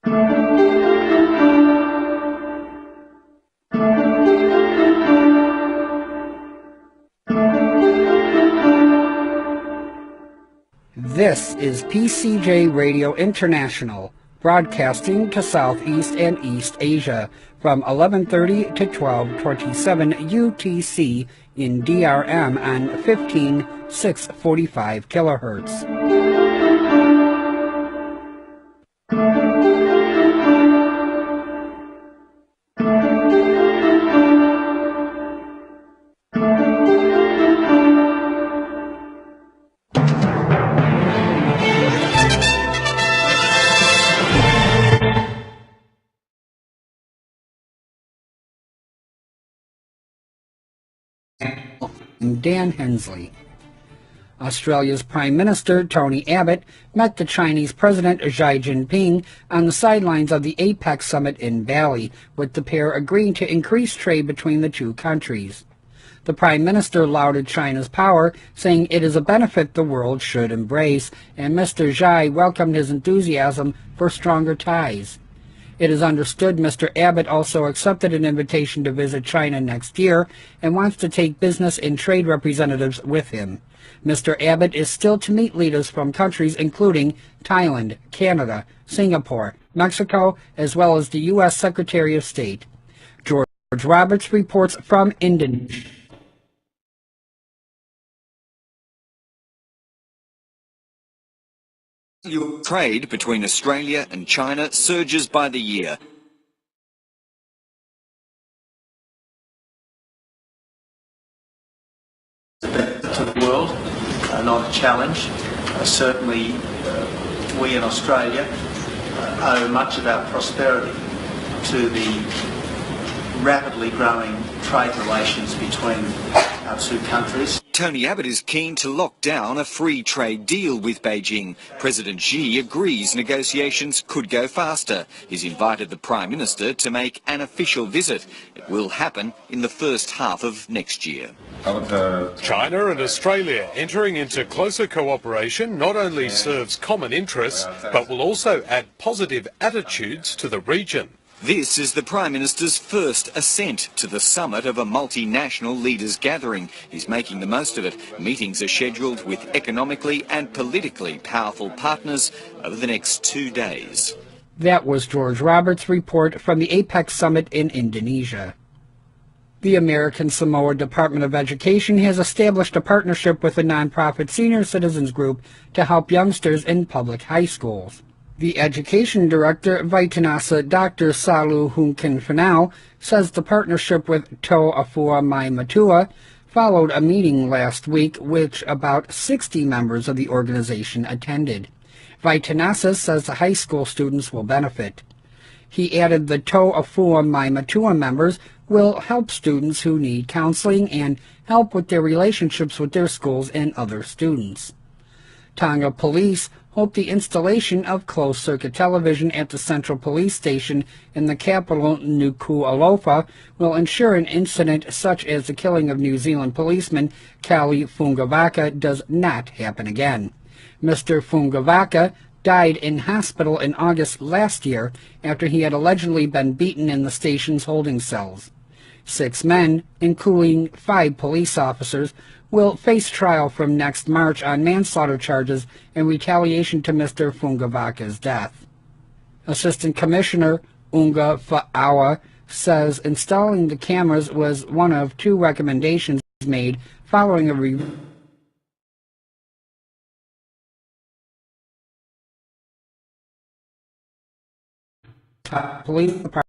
This is PCJ Radio International, broadcasting to Southeast and East Asia from 11:30 to 12:27 UTC in DRM on 15645 kilohertz. Dan Hensley. Australia's Prime Minister Tony Abbott met the Chinese President Xi Jinping on the sidelines of the APEC summit in Bali, with the pair agreeing to increase trade between the two countries. The Prime Minister lauded China's power, saying it is a benefit the world should embrace, and Mr. Xi welcomed his enthusiasm for stronger ties. It is understood Mr. Abbott also accepted an invitation to visit China next year and wants to take business and trade representatives with him. Mr. Abbott is still to meet leaders from countries including Thailand, Canada, Singapore, Mexico, as well as the U.S. Secretary of State. George Roberts reports from Indonesia. Trade between Australia and China surges by the year. To the world, not a challenge. Certainly, we in Australia owe much of our prosperity to the rapidly growing trade relations between our two countries. Tony Abbott is keen to lock down a free trade deal with Beijing. President Xi agrees negotiations could go faster. He's invited the Prime Minister to make an official visit. It will happen in the first half of next year. China and Australia entering into closer cooperation not only serves common interests, but will also add positive attitudes to the region. This is the Prime Minister's first ascent to the summit of a multinational leaders gathering. He's making the most of it. Meetings are scheduled with economically and politically powerful partners over the next 2 days. That was George Roberts' report from the APEC summit in Indonesia. The American Samoa Department of Education has established a partnership with a nonprofit senior citizens group to help youngsters in public high schools. The Education Director, Vaitanasa Dr. Salu Hunkin-Fanau, says the partnership with Tō Afua Mai Matua followed a meeting last week which about 60 members of the organization attended. Vaitanasa says the high school students will benefit. He added the Tō Afua Mai Matua members will help students who need counseling and help with their relationships with their schools and other students. Tonga Police hope the installation of closed-circuit television at the Central Police Station in the capital, Nuku'alofa, will ensure an incident such as the killing of New Zealand policeman Kali Fungavaka does not happen again. Mr. Fungavaka died in hospital in August last year after he had allegedly been beaten in the station's holding cells. 6 men, including 5 police officers, will face trial from next March on manslaughter charges in retaliation to Mr. Fungavaka's death. Assistant Commissioner Unga Fa'awa says installing the cameras was one of 2 recommendations made following a review. Police Department